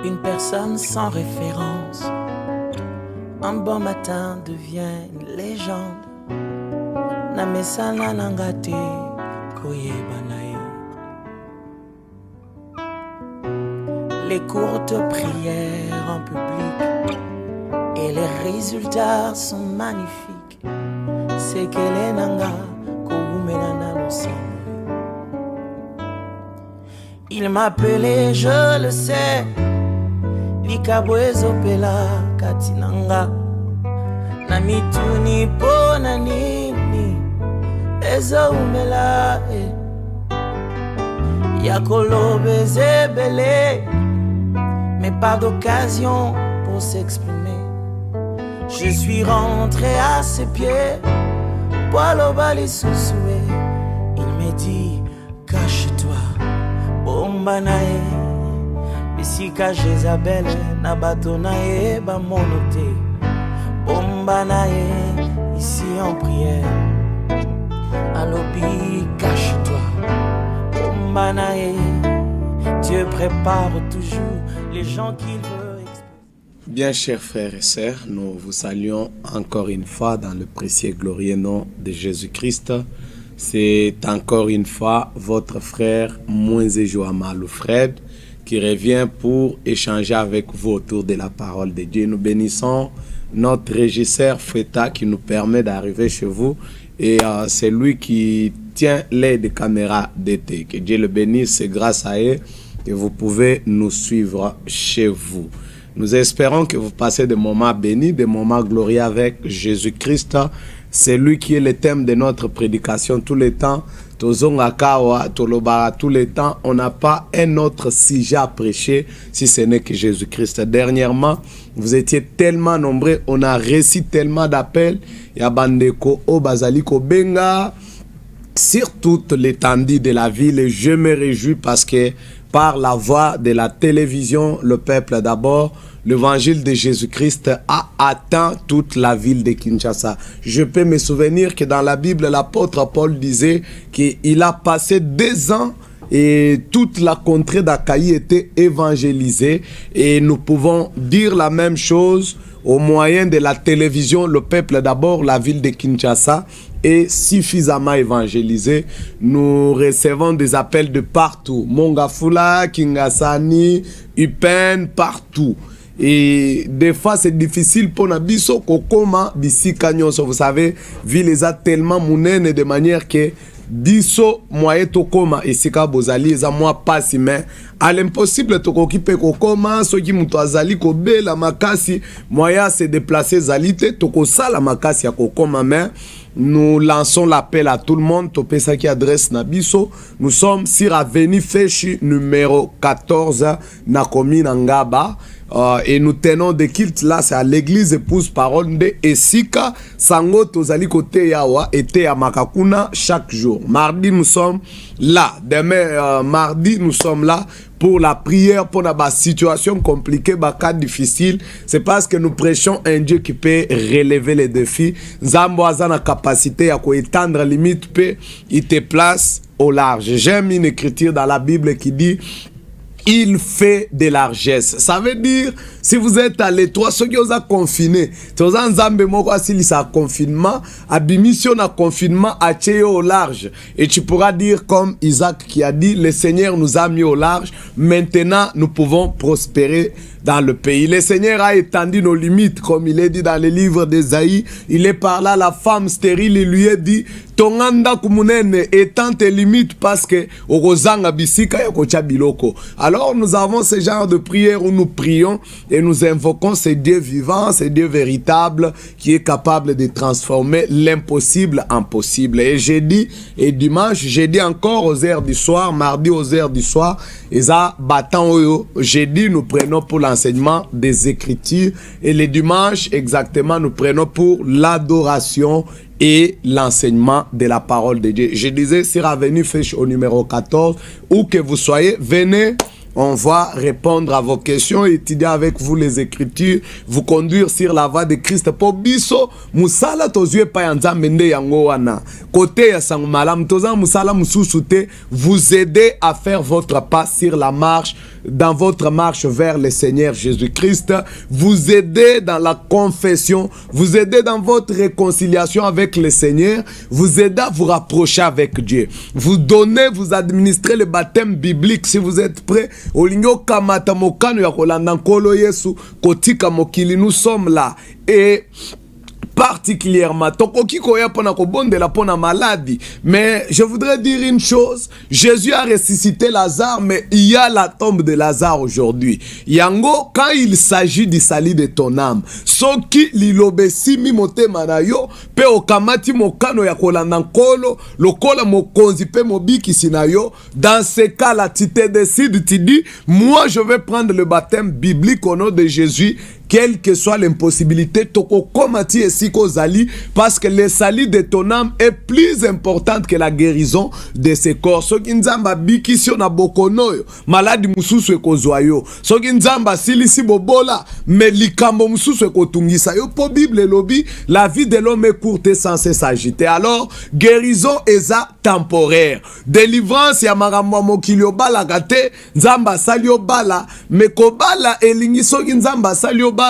Une personne sans référence, un bon matin devient une légende. Namesana nangate koyebanae. Les courtes prières en public et les résultats sont magnifiques. C'est qu'elle est nanga koumenana l'ensemble. Il m'appelait, je le sais, Likabwezo pela katinanga. Namituni pona nini Ezo umela Yakolo bezebele. Mais pas d'occasion pour s'exprimer. Je suis rentré à ses pieds, Poilo bali sousoué. Il me dit, cache-toi, bombanae. Bisika Jézabel, nabatonae, bamonote. Bombanae, ici en prière. Alobi, cache-toi, bombanae. Dieu prépare toujours les gens qu'il veut exposer. Bien chers frères et sœurs, nous vous saluons encore une fois dans le précieux et glorieux nom de Jésus-Christ. C'est encore une fois votre frère Moïse Joama Fred qui revient pour échanger avec vous autour de la parole de Dieu. Nous bénissons notre régisseur Feta qui nous permet d'arriver chez vous et c'est lui qui tient l'aide de caméra d'été. Que Dieu le bénisse, c'est grâce à eux que vous pouvez nous suivre chez vous. Nous espérons que vous passez des moments bénis, des moments glorieux avec Jésus-Christ. C'est lui qui est le thème de notre prédication tout le temps. Tous les temps, on n'a pas un autre sujet à prêcher si ce n'est que Jésus-Christ. Dernièrement, vous étiez tellement nombreux, on a reçu tellement d'appels. Yabandeko, Obazaliko, Benga, sur toute l'étendue de la ville. Et je me réjouis parce que par la voix de la télévision, le peuple d'abord, l'évangile de Jésus-Christ a atteint toute la ville de Kinshasa. Je peux me souvenir que dans la Bible, l'apôtre Paul disait qu'il a passé 2 ans et toute la contrée d'Akaï était évangélisée. Et nous pouvons dire la même chose au moyen de la télévision. Le peuple d'abord, la ville de Kinshasa est suffisamment évangélisé. Nous recevons des appels de partout. Mongafula, Kingasani, Upen, partout. Et des fois, c'est difficile pour Nabiso Kokoma, Bisika Nyonso. Vous savez, ville les a tellement mounene de manière que biso moye tokoma esika bozali eza moi pasi mais à l'impossible tokokipe kokoma soki muto azali kobela makasi moya se déplacer zalite tokosala makasi ya kokoma mais nous lançons l'appel à tout le monde. Topesa qui adresse Nabiso. Nous sommes sur Avenue Feshi numéro 14 na commune Ngaba. Et nous tenons des cultes là, c'est à l'église épouse parole de Esika Sango Tozali côté Yawa et à Makakuna chaque jour. Mardi nous sommes là. Demain mardi nous sommes là pour la prière pour la situation compliquée, bas cas difficile. C'est parce que nous prêchons un Dieu qui peut relever les défis. Zambo a la capacité à étendre limite peut il te place au large. J'aime une écriture dans la Bible qui dit il fait de largesse. Ça veut dire, si vous êtes à l'étroit, ceux qui ont confiné, si vous avez confinement, mission à confinement, à au large. Et tu pourras dire comme Isaac qui a dit, le Seigneur nous a mis au large, maintenant nous pouvons prospérer dans le pays. Le Seigneur a étendu nos limites, comme il est dit dans le livre d'Ésaïe. Il est par là, la femme stérile, il lui a dit, Tonganda kumunene étend tes limites parce que orozanga bisika yakocha biloko. Alors nous avons ce genre de prière où nous prions et nous invoquons ce Dieu vivant, ce Dieu véritable qui est capable de transformer l'impossible en possible. Et jeudi et dimanche, jeudi encore aux heures du soir, mardi aux heures du soir, et ça battant oyo. Jeudi nous prenons pour l'enseignement des Écritures et les dimanches exactement nous prenons pour l'adoration et l'enseignement de la parole de Dieu. Je disais, sur Avenue Fesh au numéro 14, où que vous soyez, venez on va répondre à vos questions, étudier avec vous les Écritures, vous conduire sur la voie de Christ. Pour biso, musala tozue pa yanza mende yango wana. Côté ya sangumalam, tozan musala mususute, vous aider à faire votre pas sur la marche, dans votre marche vers le Seigneur Jésus-Christ, vous aider dans la confession, vous aider dans votre réconciliation avec le Seigneur, vous aider à vous rapprocher avec Dieu, vous donner, vous administrer le baptême biblique si vous êtes prêts. Olingo kamata mokano ya kolanda nkolo Yesu kotika mokili, nous sommes là et particulièrement tokoki koya pona kobondela pona maladie, mais je voudrais dire une chose, Jésus a ressuscité Lazare, mais il y a la tombe de Lazare aujourd'hui. Yango, quand il s'agit du salut de ton âme, soki lilobesi mi motema na yo pe okamati mokano ya kolanda nkolo lokola mokonzi pe mobiki sinayo, dans ce cas là tu te décides, tu dis moi je vais prendre le baptême biblique au nom de Jésus. Quelle que soit l'impossibilité, toko komati esiko zali, parce que le salut de ton âme est plus importante que la guérison de ce corps. Soki nzamba biki si on a bokonoyo, maladi mususu ekozwayo. Soki nzamba silisi bobola, mais likambo mususu ekotungisa yo. Po Bible lobi, la vie de l'homme est courte et censée s'agiter. Alors, guérison eza temporaire. Délivrance ya maramwa mokili obala gate, nzamba sali obala, mais kobala elingi soki nzamba sali obala,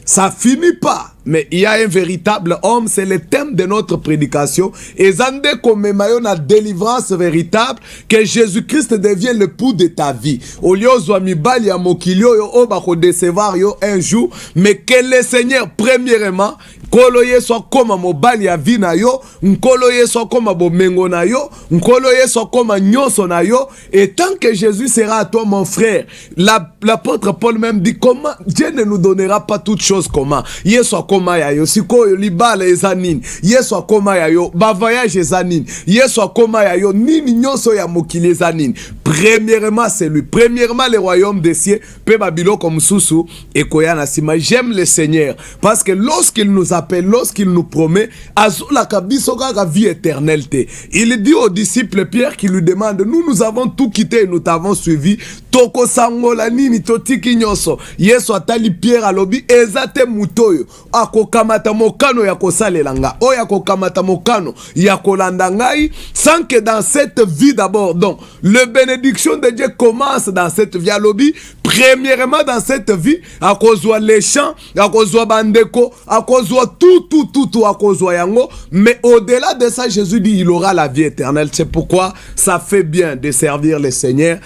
ça finit pas. Mais il y a un véritable homme, c'est le thème de notre prédication. Et zande komemayo na délivrance véritable, que Jésus-Christ devienne le pouls de ta vie. Au lieu de mibali ya mokilio yo oba ko décevoir yo un jour, mais que le Seigneur premièrement nkolo yesu akoma mobali ya vi na yo, nkolo yesu akoma bomengo na yo, nkolo yesu akoma nyonso na yo. Et tant que Jésus sera à toi mon frère, l'apôtre Paul même dit comment Dieu ne nous donnera pas toutes choses comment. Yesu akoma ya yo sikoyo libala ezanini, Yesu akoma ya yo ba voyage ezanini, Yesu akoma ya yo nini nyonso ya mokili ezanini. Premièrement c'est lui, premièrement le royaume des cieux pe babilo comme susu ekoya na sima. J'aime le Seigneur parce que lorsqu'il nous appelle, lorsqu'il nous promet azula kabiso kaka vie éternelle. Il dit aux disciples Pierre qui lui demande, nous avons tout quitté et nous t'avons suivi, toko sangola nini totiki nyonso. Yesu atali Pierre alobi ezate mutoyo akokamata mokano ya kosalelanga oya kokamata mokano ya kolanda ngai, sans que dans cette vie d'abord, donc le bénédiction de Dieu commence dans cette vie alobi. Premièrement dans cette vie, à cause les champs, à cause bandeko, à cause tout à cause yango, mais au-delà de ça, Jésus dit il aura la vie éternelle. C'est pourquoi ça fait bien de servir le Seigneur.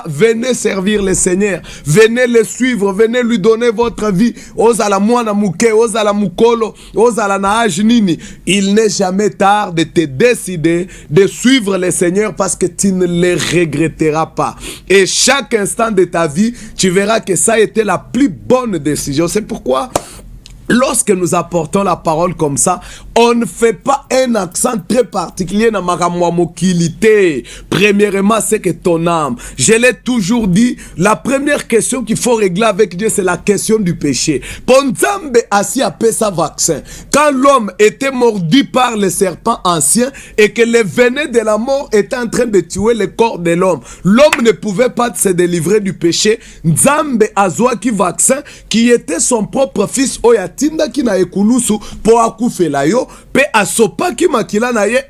Venez servir le Seigneur, venez le suivre, venez lui donner votre vie. Ozala mwana muke, ozala mukolo, ozala na âge nini. Il n'est jamais tard de te décider de suivre le Seigneur parce que tu ne le regretteras pas. Et chaque instant de ta vie, tu verras que ça a été la plus bonne décision. C'est pourquoi lorsque nous apportons la parole comme ça, on ne fait pas un accent très particulier dans ma mokilité. Premièrement, c'est que ton âme. Je l'ai toujours dit, la première question qu'il faut régler avec Dieu, c'est la question du péché. Ponzambe assis à sa vaccin. Quand l'homme était mordu par le serpent ancien et que le venin de la mort était en train de tuer le corps de l'homme, l'homme ne pouvait pas se délivrer du péché. Nzambe azwaki vaccin qui était son propre fils Oyatinda qui na ekulusu pour akufela yo.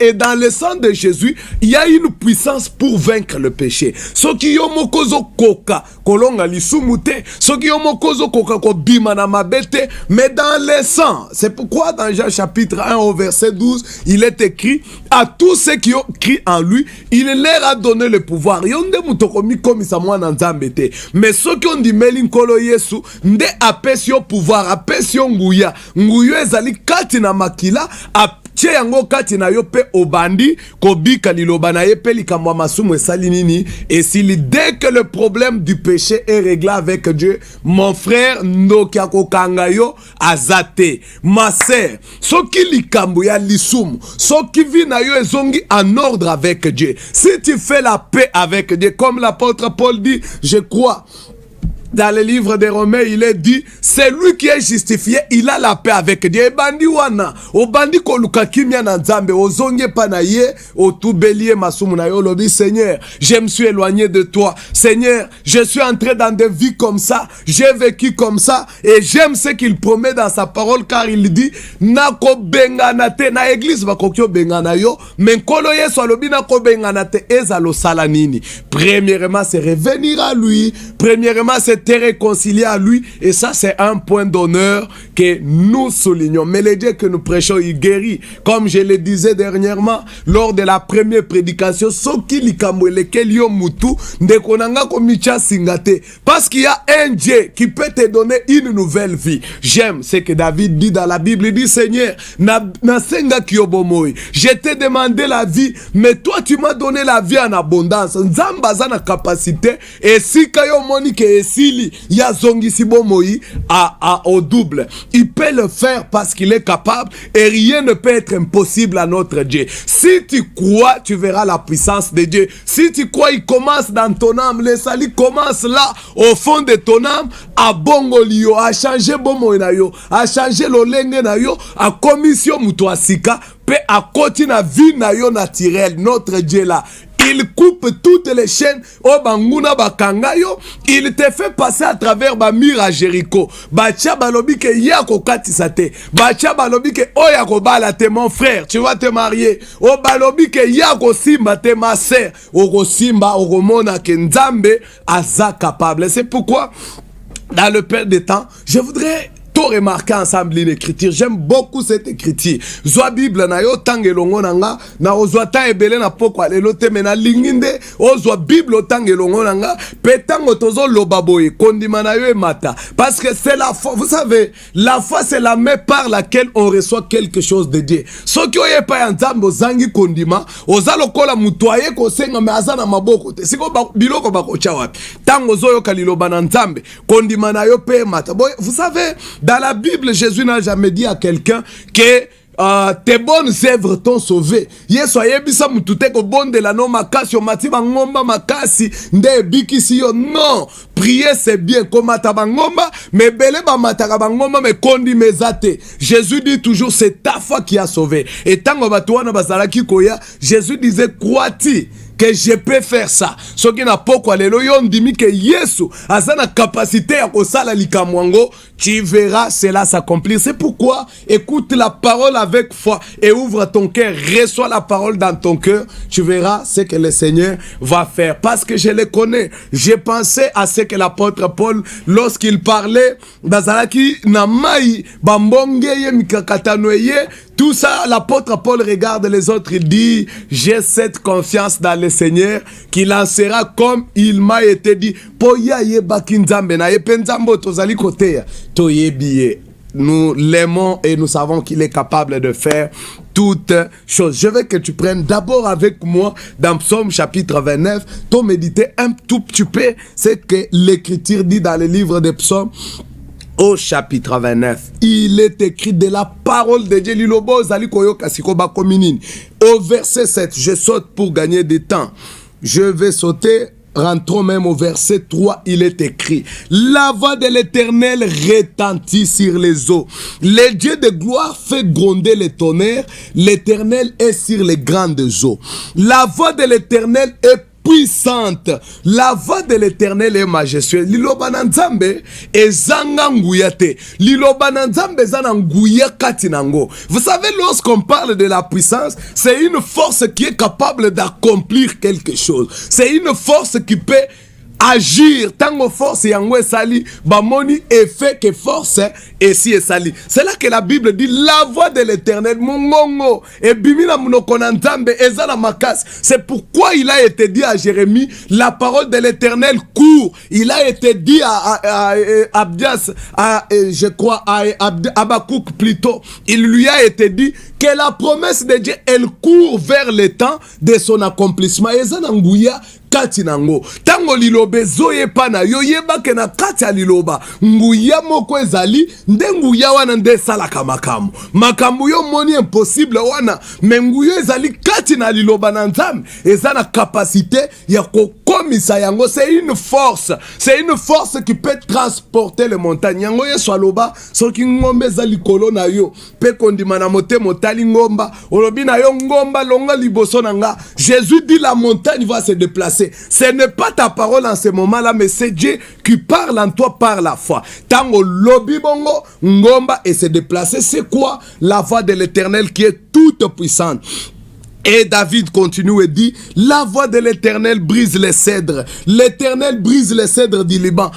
Et dans le sang de Jésus, il y a une puissance pour vaincre le péché. Ce qui yomokozo koka kolonga lisumute, ce qui yomokozo koka ko bima na mabete, mais dans le sang. C'est pourquoi dans Jean chapitre 1 au verset 12, il est écrit à tous ceux qui ont cru en lui, il leur a donné le pouvoir. Yonde mutokomi komi sa mwana nzambete. Mais ceux qui ont dit melin kolo Yesu, nde apesio pouvoir, apesio nguya. Nguya ezali kati na makila, apche yango kati na yo pe obandi kobika liloba na ye pe likamwa masumu esali nini. Et s'il dès que le problème du péché est réglé avec Dieu, mon frère ndoki akokanga yo azate. Ma sœur, soki likambo ya lisumu, soki vi na yo ezongi en ordre avec Dieu. Si tu fais la paix avec Dieu, comme l'apôtre Paul dit, je crois dans le livre des Romains, il est dit, c'est lui qui est justifié, il a la paix avec Dieu. Et bandi wana, o bandi koluka kimia na nzambe, o zonge panaye, o tout bélier masumu na yo lobi, Seigneur, je me suis éloigné de toi. Seigneur, je suis entré dans des vies comme ça, j'ai vécu comme ça, et j'aime ce qu'il promet dans sa parole, car il dit, nako bengana te, na église bakokyo bengana yo, men kolo yeso alobi nako bengana te, ezalo salanini. Premièrement, c'est revenir à lui. Premièrement, c'est te réconcilier à lui. Et ça, c'est un point d'honneur que nous soulignons. Mais le Dieu que nous prêchons, il guérit. Comme je le disais dernièrement, lors de la première prédication, parce qu'il y a un Dieu qui peut te donner une nouvelle vie. J'aime ce que David dit dans la Bible. Il dit, Seigneur, je t'ai demandé la vie, mais toi, tu m'as donné la vie en abondance. Nzamba zana capacité, et si kayo monique et sili, ya zongi sibomoi au double. Il peut le faire parce qu'il est capable, et rien ne peut être impossible à notre Dieu. Si tu crois, tu verras la puissance de Dieu. Si tu crois, il commence dans ton âme. Le salut commence là, au fond de ton âme, à bongolio, à changer bomo na yo, à changer l'olenge na yo, à commission mutuasika, pe à continuer la vie na yo naturelle. Notre Dieu là, il coupe toutes les chaînes. Oh banguna bakangayo, il te fait passer à travers Bamir à Jéricho. Bacha balobi ke yako katisate. Bacha balobi ke oyako balate mon frère, tu vas te marier. Oh balobi ke yako simba te ma sœur. Oko simba oko mona ke nzambe aza capable. C'est pourquoi dans le Père des temps, je voudrais remarquer ensemble une écriture. J'aime beaucoup cette écriture. Zoa Bible na yo tangelongo nanga na ozwa ta ebele na poko alelote mena linginde ozwa Bible tangelongo nanga petango tozo lobaboye kondima na yo mata parce que c'est la foi. Vous savez, la foi c'est la main par laquelle on reçoit quelque chose de Dieu. Ce qui oye pa nzambo zangi kondima ozalo kola mutoye ko senga me azana maboko te siko biloko bakocha wapi tango zoyo kaliloba na nzambe kondima na yo pe mata. Vous savez, dans la Bible, Jésus n'a jamais dit à quelqu'un que tes bonnes œuvres t'ont sauvé. Yesu ayebisa mutute ko bonde la no makasi o matiba ngomba makasi nde bikisi yo. Non, prier c'est bien comme atabangomba mais belé ba mataka bangomba mais kondi mezate. Jésus dit toujours c'est ta foi qui a sauvé. Et tango batuana bazalaki koya, Jésus disait crois-tu que je peux faire ça? Ce qui n'a pas quoi le yon dimi que Yesu a sa capacité à kosala likamwango, tu verras cela s'accomplir. C'est pourquoi écoute la parole avec foi et ouvre ton cœur, reçois la parole dans ton cœur, tu verras ce que le Seigneur va faire. Parce que je le connais, j'ai pensé à ce que l'apôtre Paul, lorsqu'il parlait bazalaki namai bambongeye mikakatanoye, tout ça, l'apôtre Paul regarde les autres, il dit, j'ai cette confiance dans le Seigneur qui lancera comme il m'a été dit. Nous l'aimons et nous savons qu'il est capable de faire toutes choses. Je veux que tu prennes d'abord avec moi dans Psaume chapitre 29, pour méditer un tout petit peu ce que l'Écriture dit dans le livre des Psaumes. Au chapitre 29, il est écrit de la parole de Dieu. Au verset 7, je saute pour gagner du temps. Je vais sauter, rentrons même au verset 3, il est écrit. La voix de l'Éternel retentit sur les eaux. Le Dieu de gloire fait gronder les tonnerres. L'Éternel est sur les grandes eaux. La voix de l'Éternel est puissante. La voix de l'Éternel est majestueuse. Liloba na nzambe ezanga nguya te. Liloba na nzambe ezana nguya kati nango. Vous savez, lorsqu'on parle de la puissance, c'est une force qui est capable d'accomplir quelque chose. C'est une force qui peut agir. Tango force yango esali bamoni effet que force et si esali. C'est là que la Bible dit la voix de l'Éternel mungongo et bimina munoko na nzambe ezala makas. C'est pourquoi il a été dit à Jérémie, la parole de l'Éternel court. Il a été dit à Abdias, je crois à Habakkuk plutôt, il lui a été dit que la promesse de Dieu elle court vers le temps de son accomplissement. Ezana nguya kati nango tango lilobe zoye pana yo yeba ke na kati ya liloba nguya moko ezali nde nguya wana nde salaka makambo yo moni impossible wana me nguya ezali kati na liloba na nzambe eza na capacité ya kokomisa komisa yango, c'est une force. C'est une force qui peut transporter les montagnes. Yango yesu aloba soki ngombe eza likolo na yo pe kondima na motema otali ngomba olobi na yo ngomba longa liboso na nga. Jésus dit la montagne va se déplacer. Ce n'est pas ta parole en ce moment-là, mais c'est Dieu qui parle en toi par la foi. Tango lobi bongo ngomba et se déplacer, c'est quoi? La voix de l'Éternel qui est toute puissante. Et David continue et dit, la voix de l'Éternel brise les cèdres. L'Éternel brise les cèdres du Liban.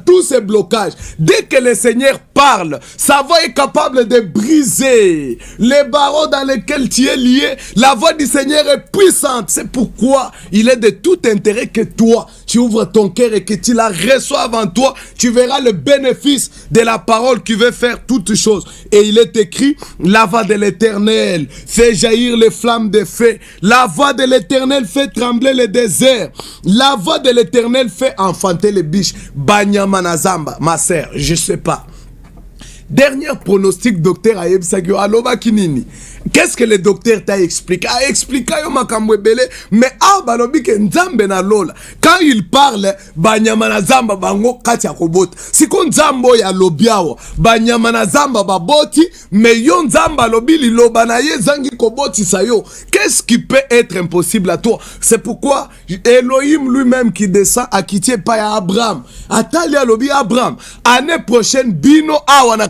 Tous ces blocages, dès que le Seigneur parle, sa voix est capable de briser les barreaux dans lesquels tu es lié. La voix du Seigneur est puissante. C'est pourquoi il est de tout intérêt que toi, tu ouvres ton cœur et que tu la reçoives en toi. Tu verras le bénéfice de la parole qui veut faire toutes choses. Et il est écrit, la voix de l'Éternel fait jaillir les flammes de feu. La voix de l'Éternel fait trembler le désert. La voix de l'Éternel fait enfanter les biches. Banyamanazamba, ma sœur, je sais pas. Dernier pronostic, docteur Ayeb Sagio, aloba kinini. Qu'est-ce que le docteur t'a expliqué? A expliqué yo makambwebele, mais balobi ke nzambe na lola. Quand il parle, banyamana zamba bango kati ya kobota. Siko nzambo ya lobiawo, banyamana zamba baboti, mais yo nzamba lobi liloba na ye zangi koboti sayo. Qu'est-ce qui peut être impossible à toi? C'est pourquoi Elohim lui-même qui descend à quitter pas à Abraham. Atalia lobi Abraham. Année prochaine, bino awana